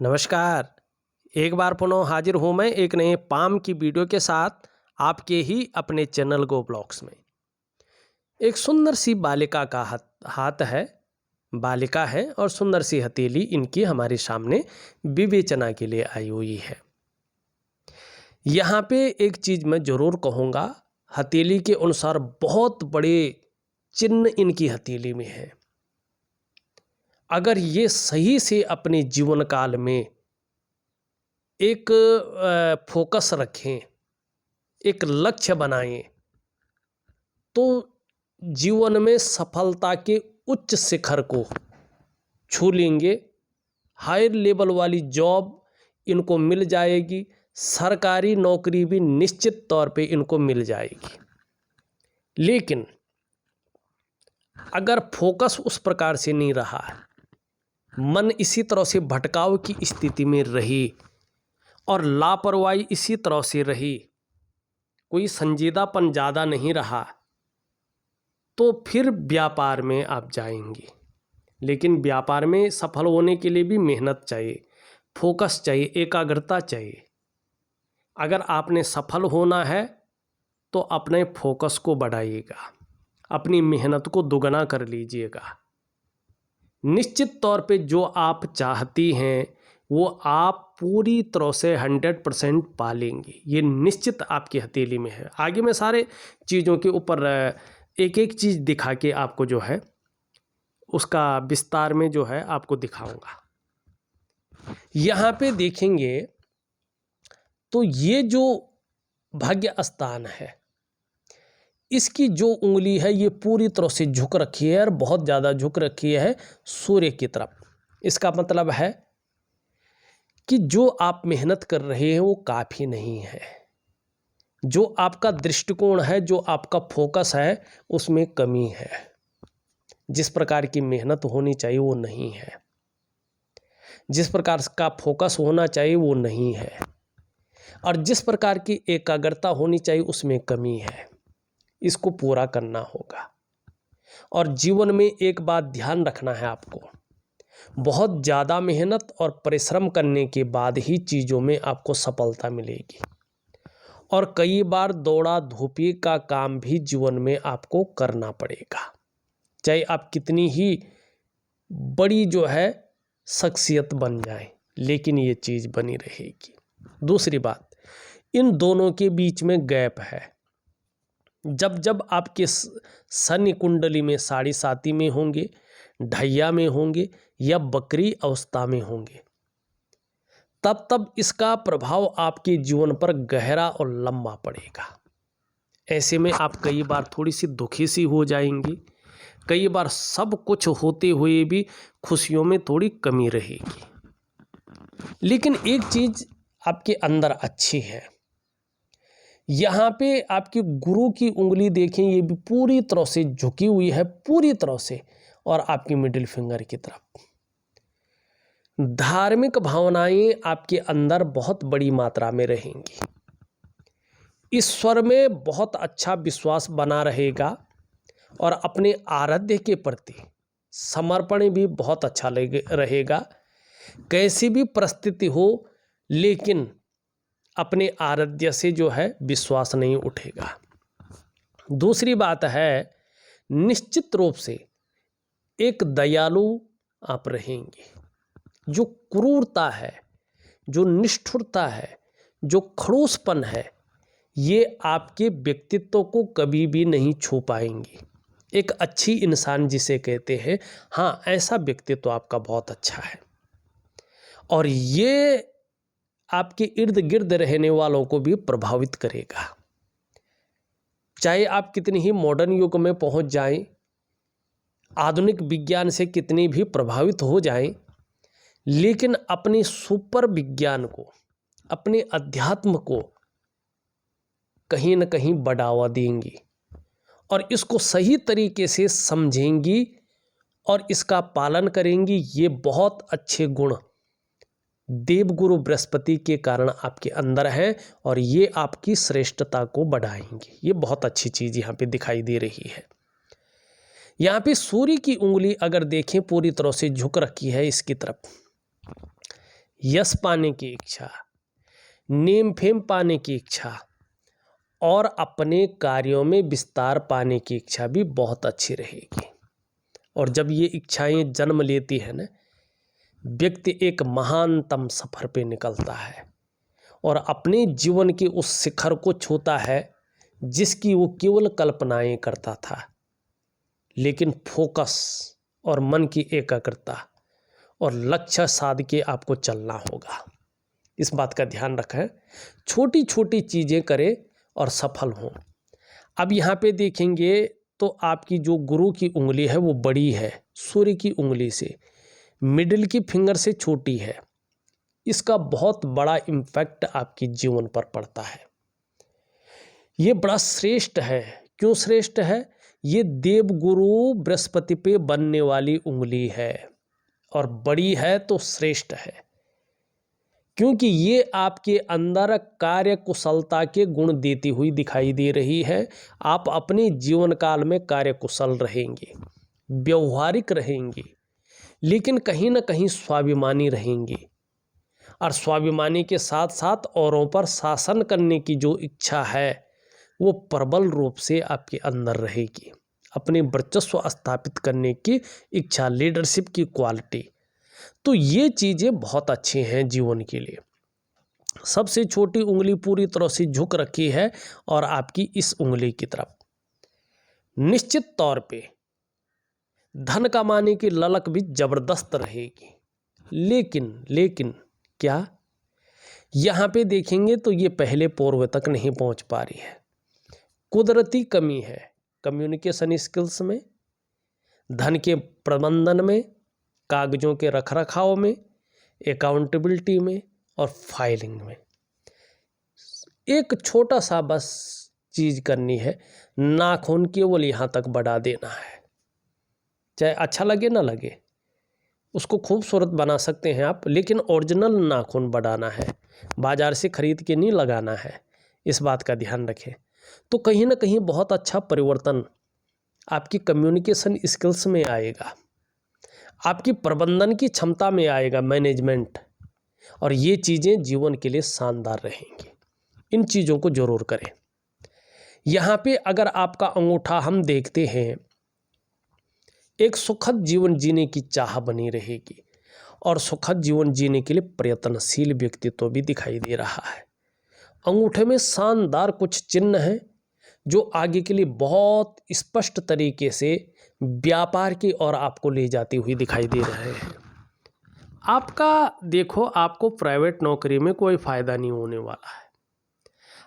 नमस्कार। एक बार पुनः हाजिर हूँ मैं एक नए पाम की वीडियो के साथ आपके ही अपने चैनल गो ब्लॉग्स में। एक सुंदर सी बालिका का हाथ है, बालिका है और सुंदर सी हथेली इनकी हमारे सामने विवेचना के लिए आई हुई है। यहाँ पे एक चीज़ मैं ज़रूर कहूँगा, हथेली के अनुसार बहुत बड़े चिन्ह इनकी हथेली में है। अगर ये सही से अपने जीवन काल में एक फोकस रखें, एक लक्ष्य बनाएं, तो जीवन में सफलता के उच्च शिखर को छू लेंगे। हायर लेवल वाली जॉब इनको मिल जाएगी, सरकारी नौकरी भी निश्चित तौर पे इनको मिल जाएगी। लेकिन अगर फोकस उस प्रकार से नहीं रहा, मन इसी तरह से भटकाव की स्थिति में रही और लापरवाही इसी तरह से रही, कोई संजीदापन ज़्यादा नहीं रहा, तो फिर व्यापार में आप जाएंगे। लेकिन व्यापार में सफल होने के लिए भी मेहनत चाहिए, फोकस चाहिए, एकाग्रता चाहिए। अगर आपने सफल होना है तो अपने फोकस को बढ़ाइएगा, अपनी मेहनत को दुगना कर लीजिएगा। निश्चित तौर पे जो आप चाहती हैं वो आप पूरी तरह से 100% पा लेंगी। ये निश्चित आपकी हथेली में है। आगे मैं सारे चीज़ों के ऊपर एक एक चीज़ दिखा के आपको जो है उसका विस्तार में जो है आपको दिखाऊंगा। यहाँ पे देखेंगे तो ये जो भाग्य स्थान है, इसकी जो उंगली है ये पूरी तरह से झुक रखी है और बहुत ज़्यादा झुक रखी है सूर्य की तरफ। इसका मतलब है कि जो आप मेहनत कर रहे हैं वो काफ़ी नहीं है। जो आपका दृष्टिकोण है, जो आपका फोकस है, उसमें कमी है। जिस प्रकार की मेहनत होनी चाहिए वो नहीं है, जिस प्रकार का फोकस होना चाहिए वो नहीं है, और जिस प्रकार की एकाग्रता होनी चाहिए उसमें कमी है। इसको पूरा करना होगा। और जीवन में एक बात ध्यान रखना है आपको, बहुत ज़्यादा मेहनत और परिश्रम करने के बाद ही चीज़ों में आपको सफलता मिलेगी। और कई बार दौड़ा धूपी का काम भी जीवन में आपको करना पड़ेगा, चाहे आप कितनी ही बड़ी जो है शख्सियत बन जाए, लेकिन ये चीज़ बनी रहेगी। दूसरी बात, इन दोनों के बीच में गैप है। जब जब आपके शनि कुंडली में साढ़े साती में होंगे, ढैया में होंगे या बकरी अवस्था में होंगे, तब तब इसका प्रभाव आपके जीवन पर गहरा और लंबा पड़ेगा। ऐसे में आप कई बार थोड़ी सी दुखी सी हो जाएंगी, कई बार सब कुछ होते हुए भी खुशियों में थोड़ी कमी रहेगी। लेकिन एक चीज़ आपके अंदर अच्छी है, यहाँ पे आपकी गुरु की उंगली देखें, ये भी पूरी तरह से झुकी हुई है, पूरी तरह से, और आपकी मिडिल फिंगर की तरफ। धार्मिक भावनाएं आपके अंदर बहुत बड़ी मात्रा में रहेंगी। ईश्वर में बहुत अच्छा विश्वास बना रहेगा और अपने आराध्य के प्रति समर्पण भी बहुत अच्छा रहेगा। कैसी भी परिस्थिति हो, लेकिन अपने आराध्य से जो है विश्वास नहीं उठेगा। दूसरी बात है, निश्चित रूप से एक दयालु आप रहेंगे। जो क्रूरता है, जो निष्ठुरता है, जो खड़ूसपन है, ये आपके व्यक्तित्व को कभी भी नहीं छू पाएंगी। एक अच्छी इंसान जिसे कहते हैं, हाँ, ऐसा व्यक्तित्व आपका बहुत अच्छा है। और ये आपके इर्द गिर्द रहने वालों को भी प्रभावित करेगा। चाहे आप कितनी ही मॉडर्न युग में पहुंच जाएं, आधुनिक विज्ञान से कितनी भी प्रभावित हो जाएं, लेकिन अपने सुपर विज्ञान को, अपने अध्यात्म को कहीं न कहीं बढ़ावा देंगी और इसको सही तरीके से समझेंगी और इसका पालन करेंगी। ये बहुत अच्छे गुण देवगुरु बृहस्पति के कारण आपके अंदर है और ये आपकी श्रेष्ठता को बढ़ाएंगे। ये बहुत अच्छी चीज़ यहाँ पे दिखाई दे रही है। यहाँ पे सूर्य की उंगली अगर देखें पूरी तरह से झुक रखी है इसकी तरफ। यश पाने की इच्छा, नेम फेम पाने की इच्छा और अपने कार्यों में विस्तार पाने की इच्छा भी बहुत अच्छी रहेगी। और जब ये इच्छाएं जन्म लेती है ना, व्यक्ति एक महानतम सफर पे निकलता है और अपने जीवन के उस शिखर को छूता है जिसकी वो केवल कल्पनाएं करता था। लेकिन फोकस और मन की एकाग्रता और लक्ष्य साध के आपको चलना होगा। इस बात का ध्यान रखें, छोटी छोटी चीज़ें करें और सफल हों। अब यहाँ पे देखेंगे तो आपकी जो गुरु की उंगली है वो बड़ी है, सूर्य की उंगली से, मिडिल की फिंगर से छोटी है। इसका बहुत बड़ा इम्पैक्ट आपके जीवन पर पड़ता है। ये बड़ा श्रेष्ठ है। क्यों श्रेष्ठ है? ये देवगुरु बृहस्पति पे बनने वाली उंगली है और बड़ी है तो श्रेष्ठ है, क्योंकि ये आपके अंदर कार्य कुशलता के गुण देती हुई दिखाई दे रही है। आप अपने जीवन काल में कार्य कुशल रहेंगे, व्यवहारिक रहेंगे, लेकिन कहीं ना कहीं स्वाभिमानी रहेंगे। और स्वाभिमानी के साथ साथ औरों पर शासन करने की जो इच्छा है वो प्रबल रूप से आपके अंदर रहेगी। अपने वर्चस्व स्थापित करने की इच्छा, लीडरशिप की क्वालिटी, तो ये चीज़ें बहुत अच्छी हैं जीवन के लिए। सबसे छोटी उंगली पूरी तरह से झुक रखी है और आपकी इस उंगली की तरफ निश्चित तौर पे धन कमाने की ललक भी जबरदस्त रहेगी। लेकिन क्या यहाँ पे देखेंगे तो ये पहले पूर्व तक नहीं पहुँच पा रही है। कुदरती कमी है कम्युनिकेशन स्किल्स में, धन के प्रबंधन में, कागजों के रखरखाव में, अकाउंटेबिलिटी में और फाइलिंग में। एक छोटा सा बस चीज़ करनी है, नाखून केवल यहाँ तक बढ़ा देना है। चाहे अच्छा लगे ना लगे, उसको खूबसूरत बना सकते हैं आप, लेकिन ओरिजिनल नाखून बढ़ाना है, बाज़ार से ख़रीद के नहीं लगाना है। इस बात का ध्यान रखें। तो कहीं ना कहीं बहुत अच्छा परिवर्तन आपकी कम्युनिकेशन स्किल्स में आएगा, आपकी प्रबंधन की क्षमता में आएगा, मैनेजमेंट, और ये चीज़ें जीवन के लिए शानदार रहेंगी। इन चीज़ों को ज़रूर करें। यहाँ पे अगर आपका अंगूठा हम देखते हैं, एक सुखद जीवन जीने की चाह बनी रहेगी और सुखद जीवन जीने के लिए प्रयत्नशील व्यक्तित्व भी दिखाई दे रहा है। अंगूठे में शानदार कुछ चिन्ह हैं जो आगे के लिए बहुत स्पष्ट तरीके से व्यापार की ओर आपको ले जाती हुई दिखाई दे रहे हैं। आपका देखो, आपको प्राइवेट नौकरी में कोई फ़ायदा नहीं होने वाला है।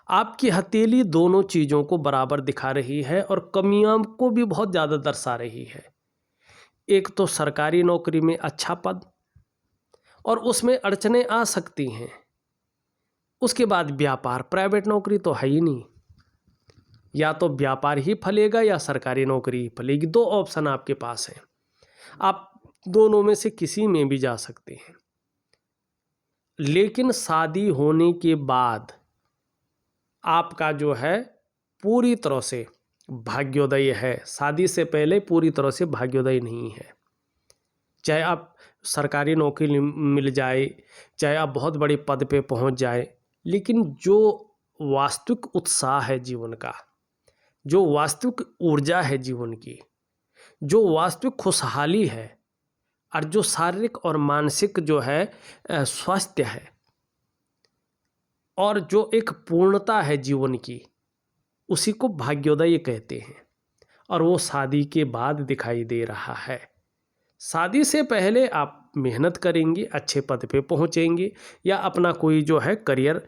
आपकी हथेली दोनों चीज़ों को बराबर दिखा रही है और कमियों को भी बहुत ज़्यादा दर्शा रही है। एक तो सरकारी नौकरी में अच्छा पद और उसमें अड़चनें आ सकती हैं। उसके बाद व्यापार, प्राइवेट नौकरी तो है ही नहीं, या तो व्यापार ही फलेगा या सरकारी नौकरी ही फलेगी। दो ऑप्शन आपके पास हैं, आप दोनों में से किसी में भी जा सकते हैं। लेकिन शादी होने के बाद आपका जो है पूरी तरह से भाग्योदय है, शादी से पहले पूरी तरह से भाग्योदय नहीं है। चाहे आप सरकारी नौकरी मिल जाए, चाहे आप बहुत बड़े पद पे पहुंच जाए, लेकिन जो वास्तविक उत्साह है जीवन का, जो वास्तविक ऊर्जा है जीवन की, जो वास्तविक खुशहाली है और जो शारीरिक और मानसिक जो है स्वास्थ्य है और जो एक पूर्णता है जीवन की, उसी को भाग्योदय कहते हैं। और वो शादी के बाद दिखाई दे रहा है। शादी से पहले आप मेहनत करेंगे, अच्छे पद पे पहुंचेंगे या अपना कोई जो है करियर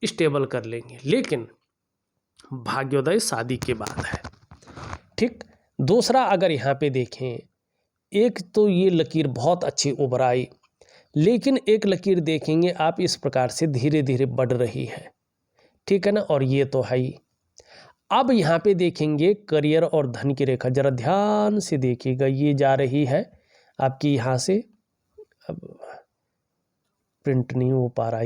स्टेबल कर लेंगे, लेकिन भाग्योदय शादी के बाद है। ठीक। दूसरा, अगर यहाँ पे देखें, एक तो ये लकीर बहुत अच्छी उभर आई, लेकिन एक लकीर देखेंगे आप इस प्रकार से धीरे धीरे बढ़ रही है। ठीक है ना, और ये तो है ही। अब यहाँ पे देखेंगे करियर और धन की रेखा, जरा ध्यान से देखिएगा, ये जा रही है आपकी यहाँ से, अब प्रिंट नहीं हो पा रहा,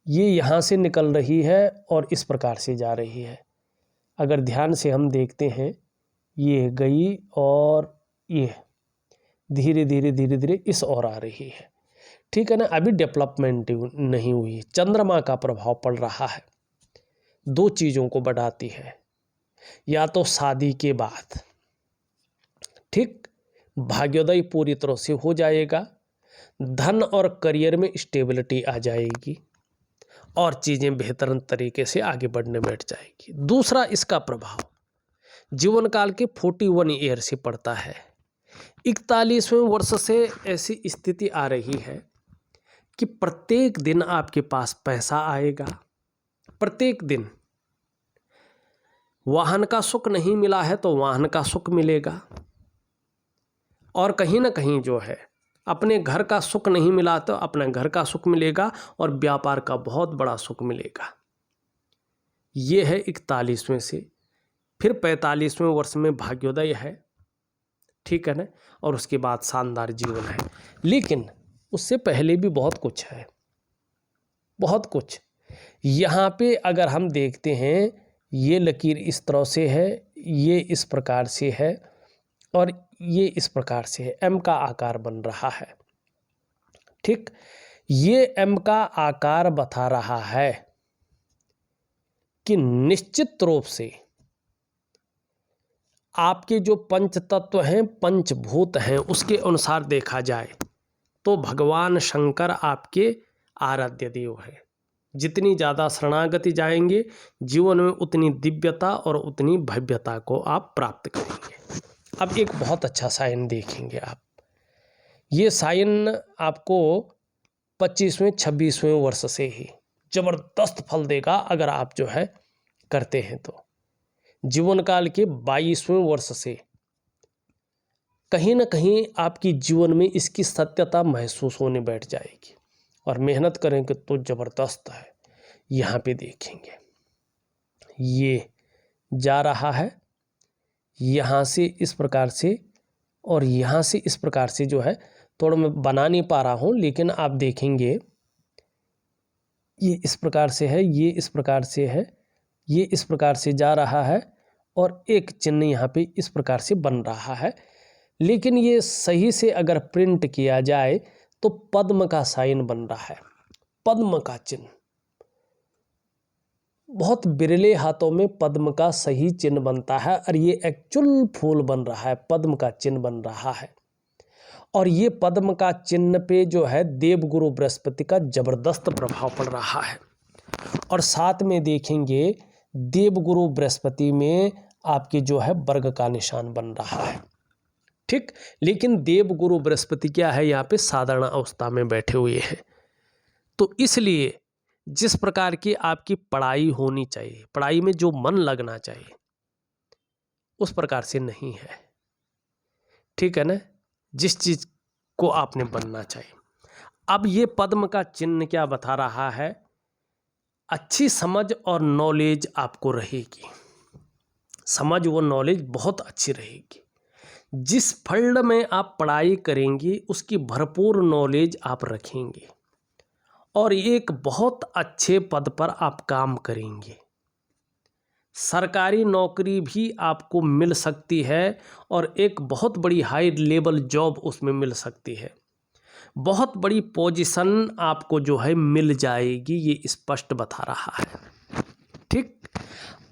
ये यहाँ से निकल रही है और इस प्रकार से जा रही है। अगर ध्यान से हम देखते हैं, ये गई और ये धीरे धीरे धीरे धीरे इस ओर आ रही है। ठीक है ना, अभी डेवलपमेंट नहीं हुई। चंद्रमा का प्रभाव पड़ रहा है, दो चीज़ों को बढ़ाती है, या तो शादी के बाद, ठीक, भाग्योदय पूरी तरह से हो जाएगा, धन और करियर में स्टेबिलिटी आ जाएगी और चीज़ें बेहतर तरीके से आगे बढ़ने बैठ जाएगी। दूसरा, इसका प्रभाव जीवन काल के 41 ईयर से पड़ता है। 41वें वर्ष से ऐसी स्थिति आ रही है कि प्रत्येक दिन आपके पास पैसा आएगा, प्रत्येक दिन। वाहन का सुख नहीं मिला है तो वाहन का सुख मिलेगा, और कहीं ना कहीं जो है अपने घर का सुख नहीं मिला तो अपने घर का सुख मिलेगा, और व्यापार का बहुत बड़ा सुख मिलेगा। ये है 41वें से। फिर 45वें वर्ष में भाग्योदय है, ठीक है ना, और उसके बाद शानदार जीवन है। लेकिन उससे पहले भी बहुत कुछ है, बहुत कुछ। यहाँ पे अगर हम देखते हैं, ये लकीर इस तरह से है, ये इस प्रकार से है, और ये इस प्रकार से है, एम का आकार बन रहा है, ठीक। ये एम का आकार बता रहा है कि निश्चित रूप से आपके जो पंच तत्व हैं, पंचभूत हैं, उसके अनुसार देखा जाए तो भगवान शंकर आपके आराध्य देव है। जितनी ज़्यादा शरणागति जाएंगे जीवन में, उतनी दिव्यता और उतनी भव्यता को आप प्राप्त करेंगे। अब एक बहुत अच्छा साइन देखेंगे आप। ये साइन आपको 25वें 26वें वर्ष से ही जबरदस्त फल देगा अगर आप जो है करते हैं तो। जीवन काल के 22वें वर्ष से कहीं ना कहीं आपकी जीवन में इसकी सत्यता महसूस होने बैठ जाएगी, और मेहनत करेंगे तो जबरदस्त है। यहाँ पे देखेंगे ये जा रहा है यहाँ से इस प्रकार से, और यहाँ से इस प्रकार से जो है, थोड़ा मैं बना नहीं पा रहा हूँ, लेकिन आप देखेंगे ये इस प्रकार से है, ये इस प्रकार से है, ये इस प्रकार से जा रहा है, और एक चिन्ह यहाँ पे इस प्रकार से बन रहा है। लेकिन ये सही से अगर प्रिंट किया जाए तो पद्म का साइन बन रहा है, पद्म का चिन्ह। बहुत बिरले हाथों में पद्म का सही चिन्ह बनता है, और ये एक्चुअल फूल बन रहा है, पद्म का चिन्ह बन रहा है। और ये पद्म का चिन्ह पे जो है देवगुरु बृहस्पति का जबरदस्त प्रभाव पड़ रहा है। और साथ में देखेंगे देवगुरु बृहस्पति में आपके जो है वर्ग का निशान बन रहा है, ठीक। लेकिन देवगुरु बृहस्पति क्या है, यहाँ पे साधारण अवस्था में बैठे हुए हैं। तो इसलिए जिस प्रकार की आपकी पढ़ाई होनी चाहिए, पढ़ाई में जो मन लगना चाहिए, उस प्रकार से नहीं है, ठीक है ना, जिस चीज को आपने बनना चाहिए। अब ये पद्म का चिन्ह क्या बता रहा है, अच्छी समझ और नॉलेज आपको रहेगी, समझ व नॉलेज बहुत अच्छी रहेगी। जिस फील्ड में आप पढ़ाई करेंगे उसकी भरपूर नॉलेज आप रखेंगे, और एक बहुत अच्छे पद पर आप काम करेंगे। सरकारी नौकरी भी आपको मिल सकती है, और एक बहुत बड़ी हाई लेवल जॉब उसमें मिल सकती है, बहुत बड़ी पोजीशन आपको जो है मिल जाएगी, ये स्पष्ट बता रहा है, ठीक।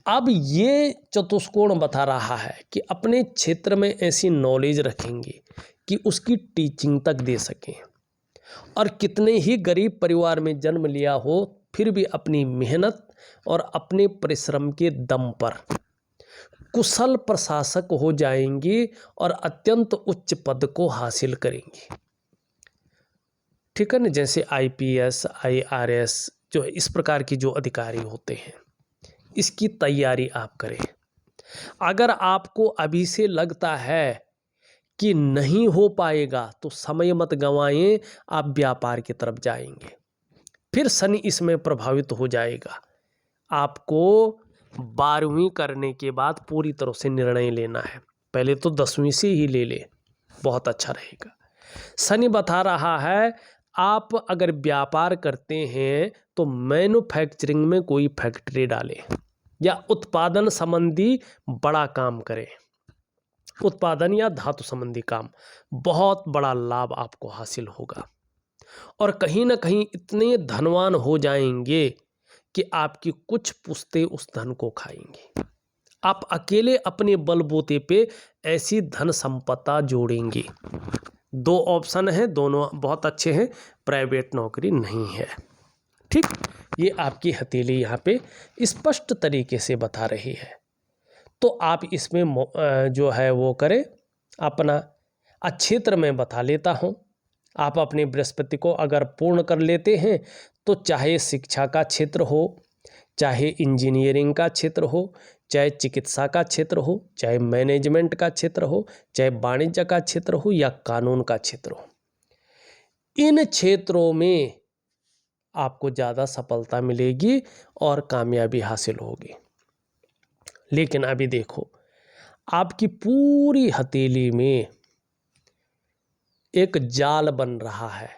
अब ये चतुष्कोण बता रहा है कि अपने क्षेत्र में ऐसी नॉलेज रखेंगे कि उसकी टीचिंग तक दे सकें, और कितने ही गरीब परिवार में जन्म लिया हो फिर भी अपनी मेहनत और अपने परिश्रम के दम पर कुशल प्रशासक हो जाएंगे और अत्यंत उच्च पद को हासिल करेंगे, ठीक है ना। जैसे IPS IRS जो इस प्रकार की जो अधिकारी होते हैं, इसकी तैयारी आप करें। अगर आपको अभी से लगता है कि नहीं हो पाएगा तो समय मत गंवाएं, आप व्यापार की तरफ जाएंगे, फिर शनि इसमें प्रभावित हो जाएगा। आपको 12वीं करने के बाद पूरी तरह से निर्णय लेना है, पहले तो 10वीं से ही ले ले, बहुत अच्छा रहेगा। शनि बता रहा है आप अगर व्यापार करते हैं तो मैन्युफैक्चरिंग में कोई फैक्ट्री डालें या उत्पादन संबंधी बड़ा काम करें, उत्पादन या धातु संबंधी काम, बहुत बड़ा लाभ आपको हासिल होगा। और कहीं ना कहीं इतने धनवान हो जाएंगे कि आपकी कुछ पुश्तें उस धन को खाएंगी। आप अकेले अपने बलबूते पे ऐसी धन संपदा जोड़ेंगे। 2 ऑप्शन है, दोनों बहुत अच्छे हैं, प्राइवेट नौकरी नहीं है। ठीक, ये आपकी हथेली यहाँ पे स्पष्ट तरीके से बता रही है। तो आप इसमें जो है वो करें अपना। क्षेत्र में बता लेता हूँ, आप अपने बृहस्पति को अगर पूर्ण कर लेते हैं तो चाहे शिक्षा का क्षेत्र हो, चाहे इंजीनियरिंग का क्षेत्र हो, चाहे चिकित्सा का क्षेत्र हो, चाहे मैनेजमेंट का क्षेत्र हो, चाहे वाणिज्य का क्षेत्र हो या कानून का क्षेत्र हो, इन क्षेत्रों में आपको ज़्यादा सफलता मिलेगी और कामयाबी हासिल होगी। लेकिन अभी देखो, आपकी पूरी हथेली में एक जाल बन रहा है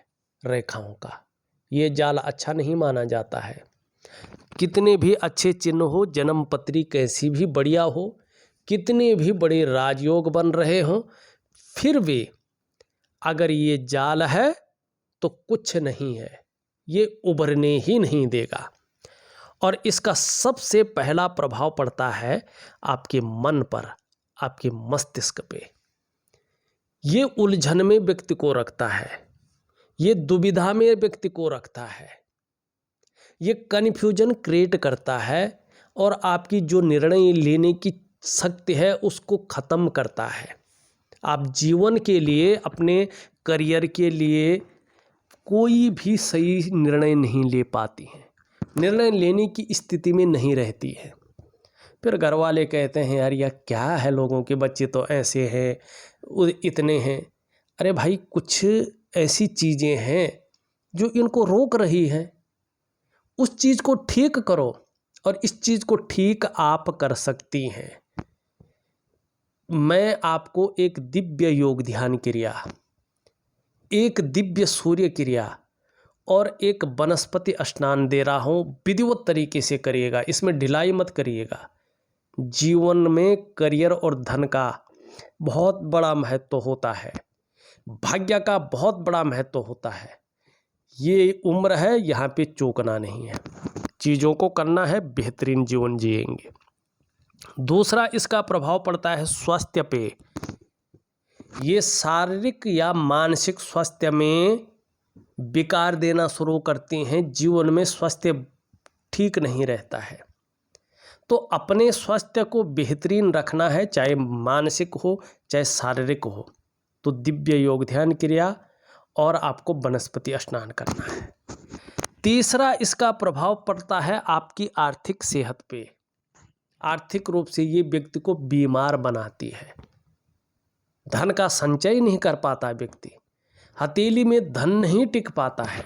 रेखाओं का। ये जाल अच्छा नहीं माना जाता है। कितने भी अच्छे चिन्ह हो, जन्म पत्री कैसी भी बढ़िया हो, कितने भी बड़े राजयोग बन रहे हों, फिर भी अगर ये जाल है तो कुछ नहीं है, ये उभरने ही नहीं देगा। और इसका सबसे पहला प्रभाव पड़ता है आपके मन पर, आपके मस्तिष्क पे। ये उलझन में व्यक्ति को रखता है, ये दुविधा में व्यक्ति को रखता है, ये कन्फ्यूजन क्रिएट करता है और आपकी जो निर्णय लेने की शक्ति है उसको ख़त्म करता है। आप जीवन के लिए, अपने करियर के लिए कोई भी सही निर्णय नहीं ले पाती हैं, निर्णय लेने की स्थिति में नहीं रहती है। फिर घर वाले कहते हैं यार यह क्या है, लोगों के बच्चे तो ऐसे हैं, इतने हैं। अरे भाई, कुछ ऐसी चीज़ें हैं जो इनको रोक रही हैं, उस चीज़ को ठीक करो। और इस चीज़ को ठीक आप कर सकती हैं। मैं आपको एक दिव्य योग ध्यान क्रिया, एक दिव्य सूर्य क्रिया और एक वनस्पति स्नान दे रहा हूँ। विधिवत तरीके से करिएगा, इसमें ढिलाई मत करिएगा। जीवन में करियर और धन का बहुत बड़ा महत्व होता है, भाग्य का बहुत बड़ा महत्व होता है। ये उम्र है, यहाँ पे चूकना नहीं है, चीज़ों को करना है, बेहतरीन जीवन जिएंगे। दूसरा इसका प्रभाव पड़ता है स्वास्थ्य पे। ये शारीरिक या मानसिक स्वास्थ्य में विकार देना शुरू करती हैं, जीवन में स्वास्थ्य ठीक नहीं रहता है। तो अपने स्वास्थ्य को बेहतरीन रखना है, चाहे मानसिक हो चाहे शारीरिक हो, तो दिव्य योग ध्यान क्रिया और आपको वनस्पति स्नान करना है। तीसरा इसका प्रभाव पड़ता है आपकी आर्थिक सेहत पे। आर्थिक रूप से ये व्यक्ति को बीमार बनाती है, धन का संचय नहीं कर पाता व्यक्ति, हथेली में धन नहीं टिक पाता है।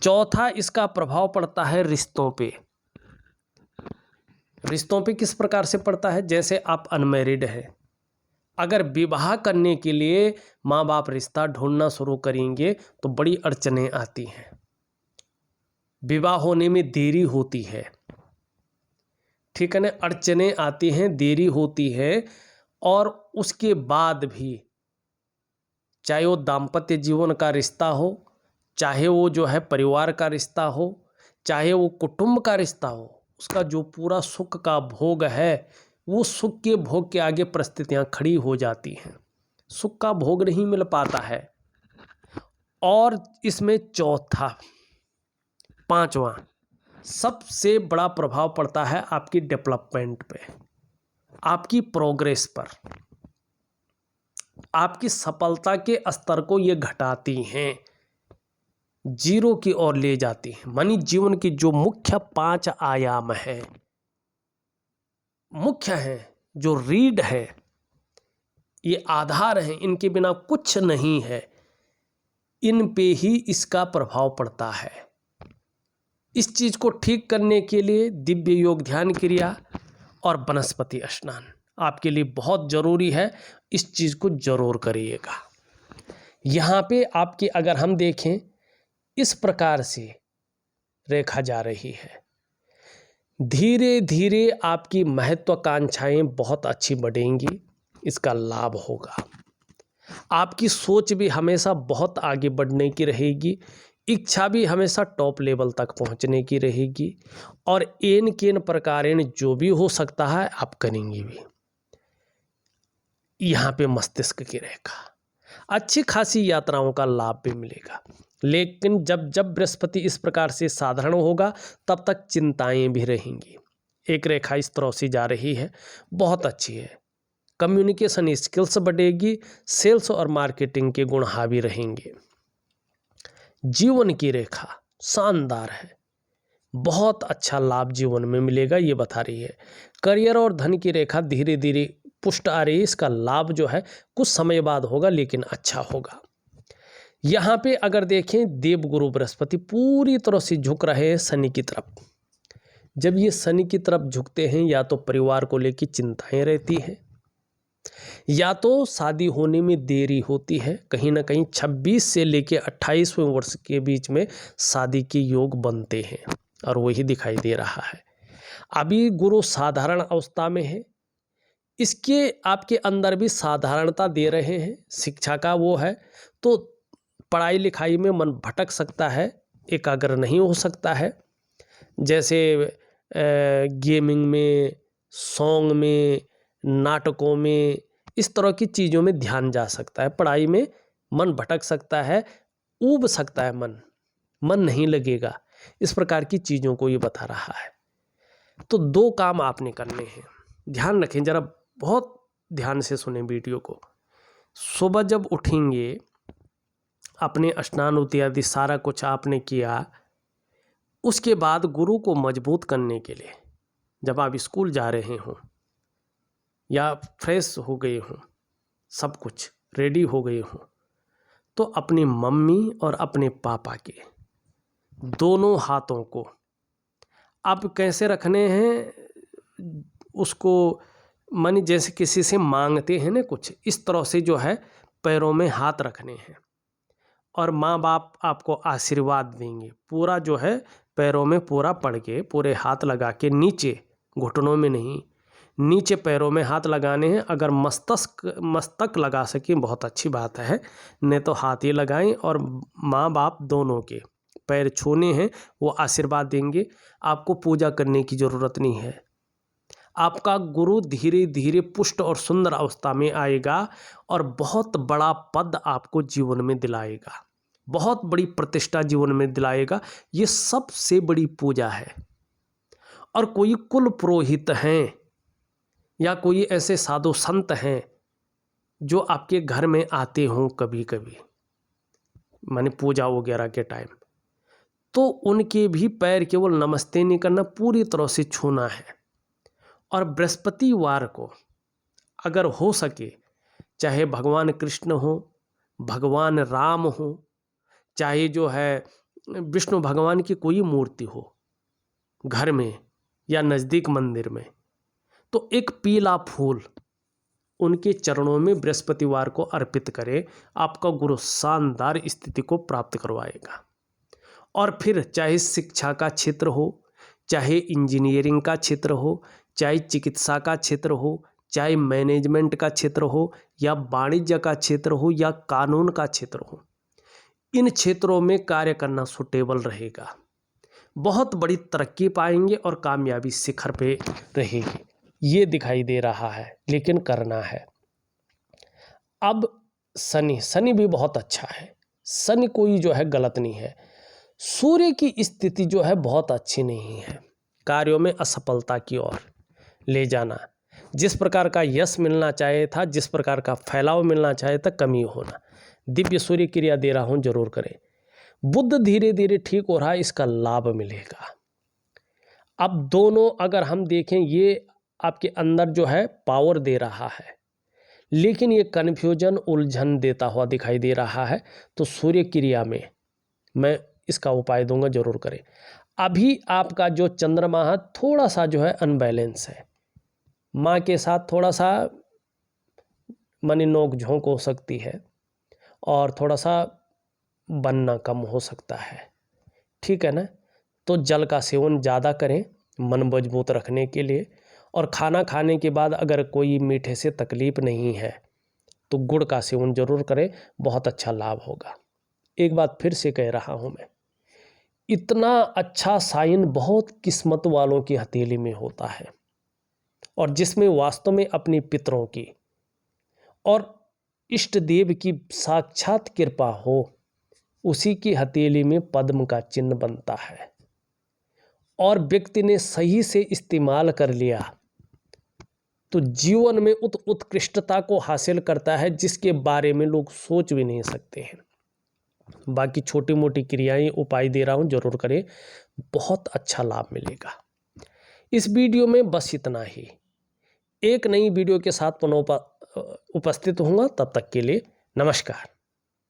चौथा इसका प्रभाव पड़ता है रिश्तों पे। रिश्तों पे किस प्रकार से पड़ता है? जैसे आप अनमैरिड हैं, अगर विवाह करने के लिए माँ बाप रिश्ता ढूंढना शुरू करेंगे तो बड़ी अड़चनें आती हैं, विवाह होने में देरी होती है, ठीक है ना, अड़चनें आती हैं, देरी होती है। और उसके बाद भी चाहे वो दाम्पत्य जीवन का रिश्ता हो, चाहे वो जो है परिवार का रिश्ता हो, चाहे वो कुटुंब का रिश्ता हो, उसका जो पूरा सुख का भोग है, वो सुख के भोग के आगे परिस्थितियां खड़ी हो जाती हैं, सुख का भोग नहीं मिल पाता है। और इसमें चौथा, पांचवा सबसे बड़ा प्रभाव पड़ता है आपकी डेवलपमेंट पे, आपकी प्रोग्रेस पर, आपकी सफलता के स्तर को ये घटाती हैं, जीरो की ओर ले जाती हैं। मानी जीवन की जो मुख्य 5 आयाम हैं, मुख्य हैं, जो रीढ़ है, ये आधार हैं, इनके बिना कुछ नहीं है, इन पे ही इसका प्रभाव पड़ता है। इस चीज़ को ठीक करने के लिए दिव्य योग ध्यान क्रिया और वनस्पति स्नान आपके लिए बहुत ज़रूरी है। इस चीज़ को ज़रूर करिएगा। यहाँ पे आपकी अगर हम देखें, इस प्रकार से रेखा जा रही है, धीरे धीरे आपकी महत्वाकांक्षाएं बहुत अच्छी बढ़ेंगी, इसका लाभ होगा। आपकी सोच भी हमेशा बहुत आगे बढ़ने की रहेगी, इच्छा भी हमेशा टॉप लेवल तक पहुंचने की रहेगी, और एन केन प्रकारेण जो भी हो सकता है आप करेंगे भी। यहाँ पे मस्तिष्क की रेखा, अच्छी खासी यात्राओं का लाभ भी मिलेगा। लेकिन जब जब बृहस्पति इस प्रकार से साधारण होगा तब तक चिंताएं भी रहेंगी। एक रेखा इस तरह से जा रही है, बहुत अच्छी है, कम्युनिकेशन स्किल्स बढ़ेगी, सेल्स और मार्केटिंग के गुण हावी रहेंगे। जीवन की रेखा शानदार है, बहुत अच्छा लाभ जीवन में मिलेगा, ये बता रही है। करियर और धन की रेखा धीरे धीरे पुष्ट आ रही है, इसका लाभ जो है कुछ समय बाद होगा लेकिन अच्छा होगा। यहाँ पे अगर देखें देवगुरु बृहस्पति पूरी तरह से झुक रहे हैं शनि की तरफ। जब ये शनि की तरफ झुकते हैं या तो परिवार को लेकर चिंताएं रहती हैं, या तो शादी होने में देरी होती है। कहीं ना कहीं 26 से लेकर 28वें वर्ष के बीच में शादी के योग बनते हैं और वही दिखाई दे रहा है। अभी गुरु साधारण अवस्था में है, इसके आपके अंदर भी साधारणता दे रहे हैं, शिक्षा का वो है, तो पढ़ाई लिखाई में मन भटक सकता है, एकाग्र नहीं हो सकता है। जैसे गेमिंग में, सॉन्ग में, नाटकों में, इस तरह की चीज़ों में ध्यान जा सकता है, पढ़ाई में मन भटक सकता है, ऊब सकता है, मन नहीं लगेगा, इस प्रकार की चीज़ों को ये बता रहा है। तो दो काम आपने करने हैं, ध्यान रखें, जरा बहुत ध्यान से सुने वीडियो को। सुबह जब उठेंगे, अपने स्नान इत्यादि सारा कुछ आपने किया, उसके बाद गुरु को मजबूत करने के लिए जब आप स्कूल जा रहे हों या फ्रेश हो गए हों, सब कुछ रेडी हो गए हों, तो अपनी मम्मी और अपने पापा के दोनों हाथों को आप कैसे रखने हैं, उसको मानी जैसे किसी से मांगते हैं ना कुछ, इस तरह से जो है पैरों में हाथ रखने हैं, और माँ बाप आपको आशीर्वाद देंगे। पूरा जो है पैरों में पूरा पड़ के, पूरे हाथ लगा के, नीचे घुटनों में नहीं, नीचे पैरों में हाथ लगाने हैं। अगर मस्तक लगा सकें बहुत अच्छी बात है, नहीं तो हाथ ही लगाएं, और माँ बाप दोनों के पैर छूने हैं, वो आशीर्वाद देंगे। आपको पूजा करने की ज़रूरत नहीं है। आपका गुरु धीरे धीरे पुष्ट और सुंदर अवस्था में आएगा और बहुत बड़ा पद आपको जीवन में दिलाएगा, बहुत बड़ी प्रतिष्ठा जीवन में दिलाएगा। ये सबसे बड़ी पूजा है। और कोई कुल पुरोहित हैं या कोई ऐसे साधु संत हैं जो आपके घर में आते हों कभी कभी, माने पूजा वगैरह के टाइम, तो उनके भी पैर केवल नमस्ते नहीं करना, पूरी तरह से छूना है। और बृहस्पतिवार को अगर हो सके, चाहे भगवान कृष्ण हो, भगवान राम हो, चाहे जो है विष्णु भगवान की कोई मूर्ति हो घर में या नज़दीक मंदिर में, तो एक पीला फूल उनके चरणों में बृहस्पतिवार को अर्पित करें। आपका गुरु शानदार स्थिति को प्राप्त करवाएगा। और फिर चाहे शिक्षा का क्षेत्र हो, चाहे इंजीनियरिंग का क्षेत्र हो, चाहे चिकित्सा का क्षेत्र हो, चाहे मैनेजमेंट का क्षेत्र हो, या वाणिज्य का क्षेत्र हो, या कानून का क्षेत्र हो, इन क्षेत्रों में कार्य करना सुटेबल रहेगा। बहुत बड़ी तरक्की पाएंगे और कामयाबी शिखर पे रहेगी, ये दिखाई दे रहा है, लेकिन करना है। अब शनि भी बहुत अच्छा है, शनि कोई जो है गलत नहीं है। सूर्य की स्थिति जो है बहुत अच्छी नहीं है, कार्यों में असफलता की ओर ले जाना, जिस प्रकार का यश मिलना चाहिए था, जिस प्रकार का फैलाव मिलना चाहिए था, कमी होना। दिव्य सूर्य क्रिया दे रहा हूँ, जरूर करें। बुध धीरे धीरे ठीक हो रहा है, इसका लाभ मिलेगा। अब दोनों अगर हम देखें, ये आपके अंदर जो है पावर दे रहा है, लेकिन ये कन्फ्यूजन, उलझन देता हुआ दिखाई दे रहा है। तो सूर्य क्रिया में मैं इसका उपाय दूंगा, जरूर करें। अभी आपका जो चंद्रमा है थोड़ा सा जो है अनबैलेंस है, माँ के साथ थोड़ा सा मानी नोक झोंक हो सकती है, और थोड़ा सा बनना कम हो सकता है, ठीक है ना। तो जल का सेवन ज़्यादा करें मन मजबूत रखने के लिए। और खाना खाने के बाद अगर कोई मीठे से तकलीफ़ नहीं है, तो गुड़ का सेवन जरूर करें, बहुत अच्छा लाभ होगा। एक बात फिर से कह रहा हूं मैं, इतना अच्छा साइन बहुत किस्मत वालों की हथेली में होता है, और जिसमें वास्तव में अपनी पितरों की और इष्ट देव की साक्षात कृपा हो, उसी की हथेली में पद्म का चिन्ह बनता है। और व्यक्ति ने सही से इस्तेमाल कर लिया तो जीवन में उत्कृष्टता को हासिल करता है, जिसके बारे में लोग सोच भी नहीं सकते हैं। बाकी छोटी मोटी क्रियाएं उपाय दे रहा हूं, जरूर करें, बहुत अच्छा लाभ मिलेगा। इस वीडियो में बस इतना ही। एक नई वीडियो के साथ पुनः उपस्थित होऊंगा, तब तक के लिए नमस्कार।